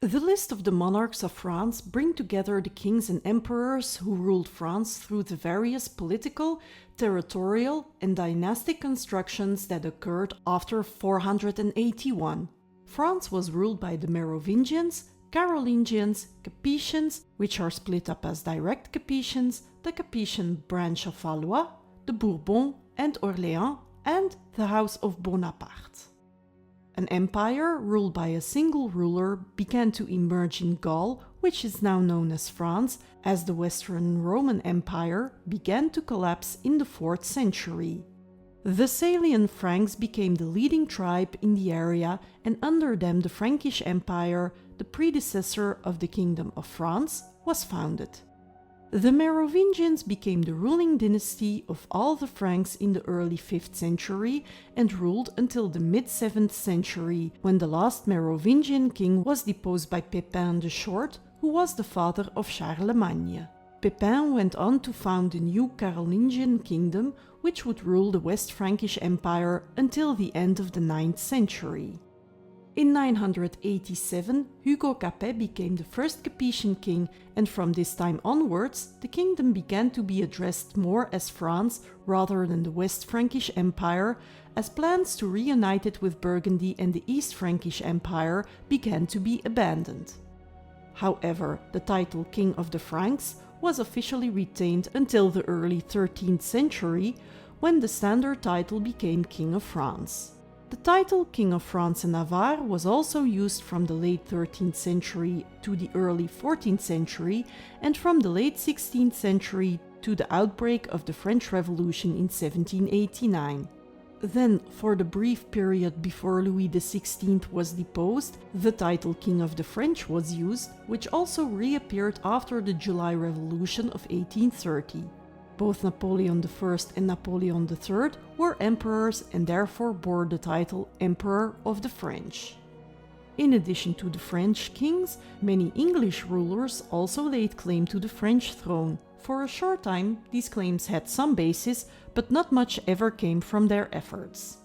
The list of the monarchs of France bring together the kings and emperors who ruled France through the various political, territorial, and dynastic constructions that occurred after 481. France was ruled by the Merovingians, Carolingians, Capetians, which are split up as direct Capetians, the Capetian Branch of Valois, the Bourbons and Orléans, and the House of Bonaparte. An empire ruled by a single ruler began to emerge in Gaul, which is now known as France, as the Western Roman Empire began to collapse in the 4th century. The Salian Franks became the leading tribe in the area, and under them the Frankish Empire, the predecessor of the Kingdom of France, was founded. The Merovingians became the ruling dynasty of all the Franks in the early 5th century and ruled until the mid-7th century, when the last Merovingian king was deposed by Peppin the Short, who was the father of Charlemagne. Pippin went on to found the new Carolingian kingdom, which would rule the West Frankish Empire until the end of the 9th century. In 987, Hugo Capet became the first Capetian king, and from this time onwards, the kingdom began to be addressed more as France rather than the West Frankish Empire, as plans to reunite it with Burgundy and the East Frankish Empire began to be abandoned. However, the title King of the Franks was officially retained until the early 13th century, when the standard title became King of France. The title King of France and Navarre was also used from the late 13th century to the early 14th century, and from the late 16th century to the outbreak of the French Revolution in 1789. Then, for the brief period before Louis XVI was deposed, the title King of the French was used, which also reappeared after the July Revolution of 1830. Both Napoleon I and Napoleon III were emperors and therefore bore the title Emperor of the French. In addition to the French kings, many English rulers also laid claim to the French throne. For a short time, these claims had some basis, but not much ever came from their efforts.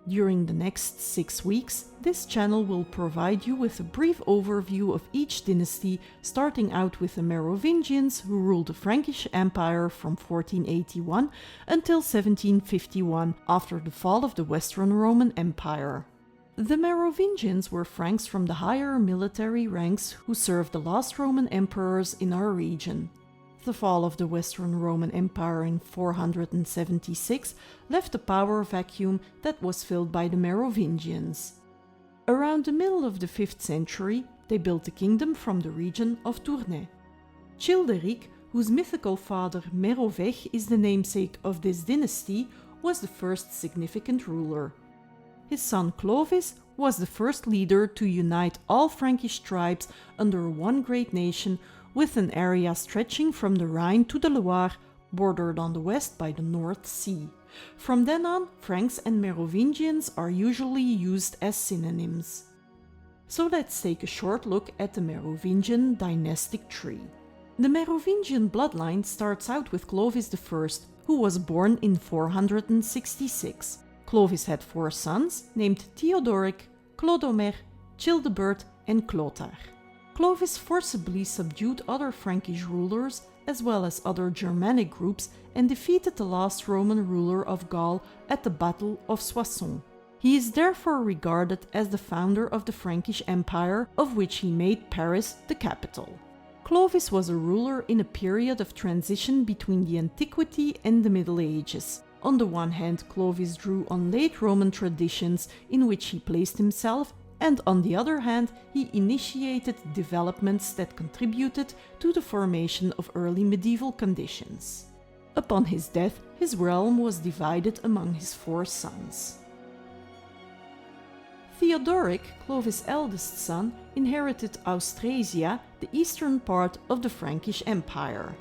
During the next 6 weeks, this channel will provide you with a brief overview of each dynasty, starting out with the Merovingians, who ruled the Frankish Empire from 1481 until 1751, after the fall of the Western Roman Empire. The Merovingians were Franks from the higher military ranks who served the last Roman emperors in our region. The fall of the Western Roman Empire in 476 left a power vacuum that was filled by the Merovingians. Around the middle of the 5th century, they built a kingdom from the region of Tournai. Childeric, whose mythical father Merovech is the namesake of this dynasty, was the first significant ruler. His son Clovis was the first leader to unite all Frankish tribes under one great nation, with an area stretching from the Rhine to the Loire, bordered on the west by the North Sea. From then on, Franks and Merovingians are usually used as synonyms. So let's take a short look at the Merovingian dynastic tree. The Merovingian bloodline starts out with Clovis I, who was born in 466. Clovis had 4 sons named Theodoric, Clodomer, Childebert, and Clothar. Clovis forcibly subdued other Frankish rulers as well as other Germanic groups and defeated the last Roman ruler of Gaul at the Battle of Soissons. He is therefore regarded as the founder of the Frankish Empire, of which he made Paris the capital. Clovis was a ruler in a period of transition between the Antiquity and the Middle Ages. On the one hand, Clovis drew on late Roman traditions in which he placed himself, and on the other hand, he initiated developments that contributed to the formation of early medieval conditions. Upon his death, his realm was divided among his 4 sons. Theodoric, Clovis' eldest son, inherited Austrasia, the eastern part of the Frankish Empire.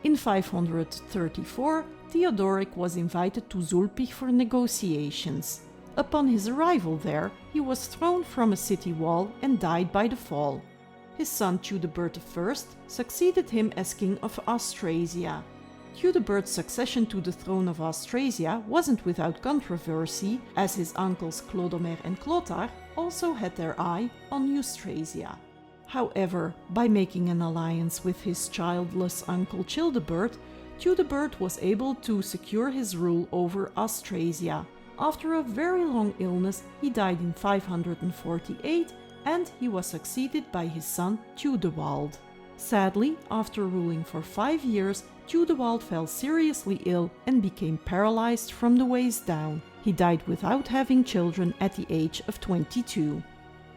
In 534, Theodoric was invited to Zulpich for negotiations. Upon his arrival there, he was thrown from a city wall and died by the fall. His son Childebert I succeeded him as king of Austrasia. Chiudebert's succession to the throne of Austrasia wasn't without controversy, as his uncles Clodomer and Clothar also had their eye on Austrasia. However, by making an alliance with his childless uncle Childebert, Childebert was able to secure his rule over Austrasia. After a very long illness, he died in 548 and he was succeeded by his son Theudebald. Sadly, after ruling for 5 years, Theudebald fell seriously ill and became paralyzed from the waist down. He died without having children at the age of 22.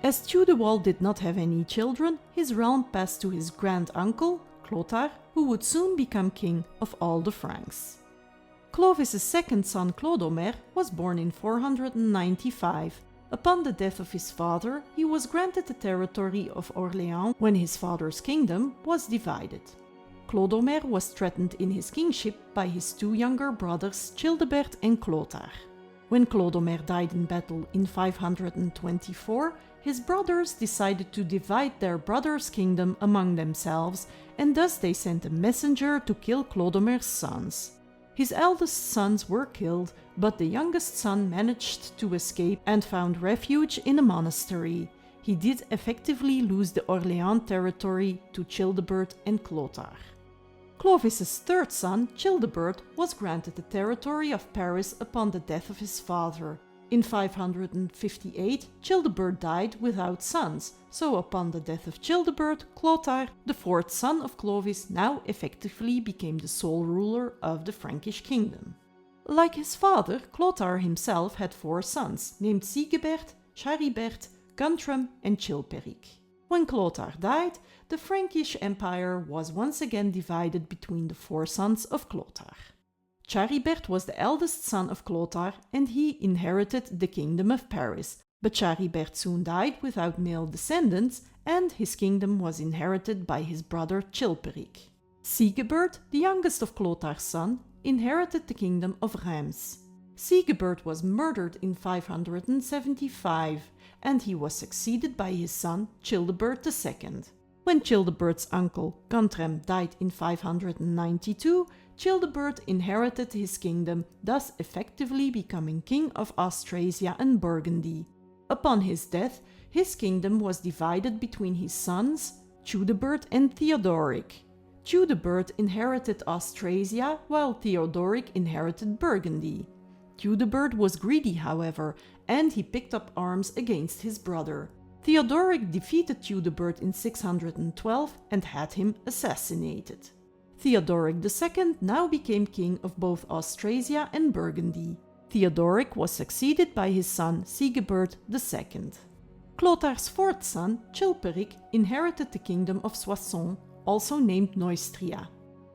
As Theudebald did not have any children, his realm passed to his grand-uncle, Clothar, who would soon become king of all the Franks. Clovis' second son Clodomer was born in 495. Upon the death of his father, he was granted the territory of Orléans when his father's kingdom was divided. Clodomer was threatened in his kingship by his 2 younger brothers Childebert and Clothar. When Clodomer died in battle in 524, his brothers decided to divide their brother's kingdom among themselves, and thus they sent a messenger to kill Clodomer's sons. His eldest sons were killed, but the youngest son managed to escape and found refuge in a monastery. He did effectively lose the Orléans territory to Childebert and Clothar. Clovis' third son, Childebert, was granted the territory of Paris upon the death of his father. In 558, Childebert died without sons, so upon the death of Childebert, Clothar, the fourth son of Clovis, now effectively became the sole ruler of the Frankish kingdom. Like his father, Clothar himself had 4 sons, named Sigebert, Charibert, Guntram, and Chilperic. When Clothar died, the Frankish Empire was once again divided between the 4 sons of Clothar. Charibert was the eldest son of Clothar and he inherited the kingdom of Paris, but Charibert soon died without male descendants and his kingdom was inherited by his brother Chilperic. Sigebert, the youngest of Clothar's sons, inherited the kingdom of Reims. Sigebert was murdered in 575 and he was succeeded by his son Childebert II. When Childebert's uncle Guntram died in 592, Childebert inherited his kingdom, thus effectively becoming king of Austrasia and Burgundy. Upon his death, his kingdom was divided between his sons, Chudebert and Theodoric. Chudebert inherited Austrasia, while Theodoric inherited Burgundy. Chudebert was greedy, however, and he picked up arms against his brother. Theodoric defeated Chudebert in 612 and had him assassinated. Theodoric II now became king of both Austrasia and Burgundy. Theodoric was succeeded by his son Sigebert II. Clothar's fourth son, Chilperic, inherited the kingdom of Soissons, also named Neustria.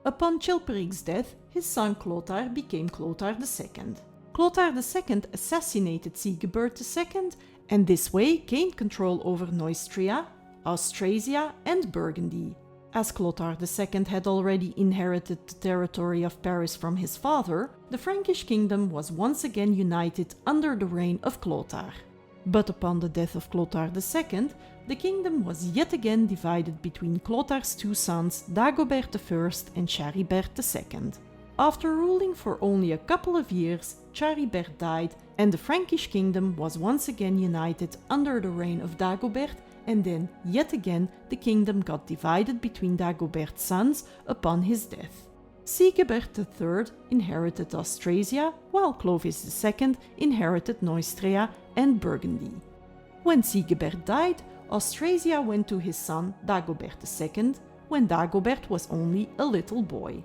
Upon Chilperic's death, his son Clothar became Clothar II. Clothar II assassinated Sigebert II and this way gained control over Neustria, Austrasia and Burgundy. As Clothar II had already inherited the territory of Paris from his father, the Frankish kingdom was once again united under the reign of Clothar. But upon the death of Clothar II, the kingdom was yet again divided between Clothar's 2 sons, Dagobert I and Charibert II. After ruling for only a couple of years, Charibert died and the Frankish kingdom was once again united under the reign of Dagobert, and then, yet again, the kingdom got divided between Dagobert's sons upon his death. Sigebert III inherited Austrasia, while Clovis II inherited Neustria and Burgundy. When Sigebert died, Austrasia went to his son Dagobert II, when Dagobert was only a little boy.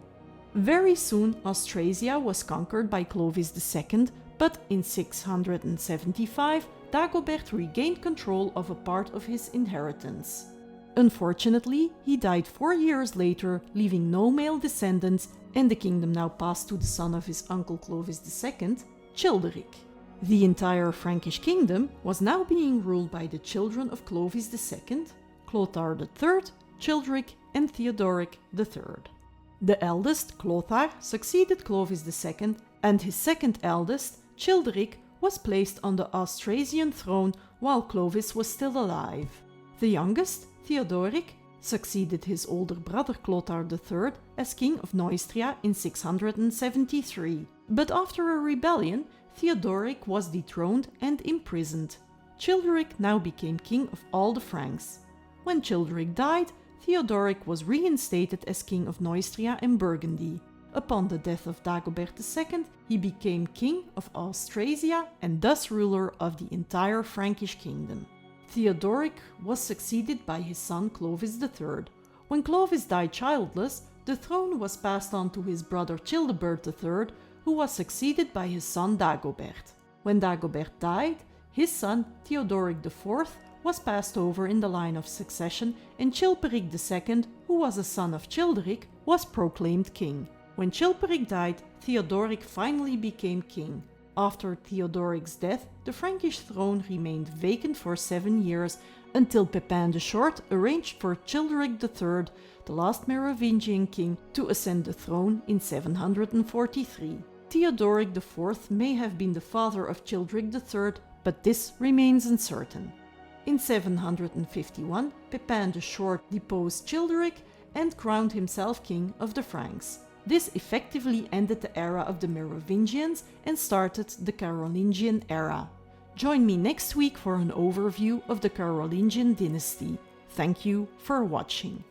Very soon Austrasia was conquered by Clovis II, but in 675 Dagobert regained control of a part of his inheritance. Unfortunately, he died 4 years later, leaving no male descendants, and the kingdom now passed to the son of his uncle Clovis II, Childeric. The entire Frankish kingdom was now being ruled by the children of Clovis II, Clothar III, Childeric, and Theodoric III. The eldest, Clothar, succeeded Clovis II, and his second eldest, Childeric, was placed on the Austrasian throne while Clovis was still alive. The youngest, Theodoric, succeeded his older brother Clothar III as king of Neustria in 673. But after a rebellion, Theodoric was dethroned and imprisoned. Childeric now became king of all the Franks. When Childeric died, Theodoric was reinstated as king of Neustria and Burgundy. Upon the death of Dagobert II, he became king of Austrasia and thus ruler of the entire Frankish kingdom. Theodoric was succeeded by his son Clovis III. When Clovis died childless, the throne was passed on to his brother Childebert III, who was succeeded by his son Dagobert. When Dagobert died, his son Theodoric IV was passed over in the line of succession, and Chilperic II, who was a son of Childeric, was proclaimed king. When Chilperic died, Theodoric finally became king. After Theodoric's death, the Frankish throne remained vacant for 7 years until Peppin the Short arranged for Childeric III, the last Merovingian king, to ascend the throne in 743. Theodoric IV may have been the father of Childeric III, but this remains uncertain. In 751, Peppin the Short deposed Childeric and crowned himself king of the Franks. This effectively ended the era of the Merovingians and started the Carolingian era. Join me next week for an overview of the Carolingian dynasty. Thank you for watching.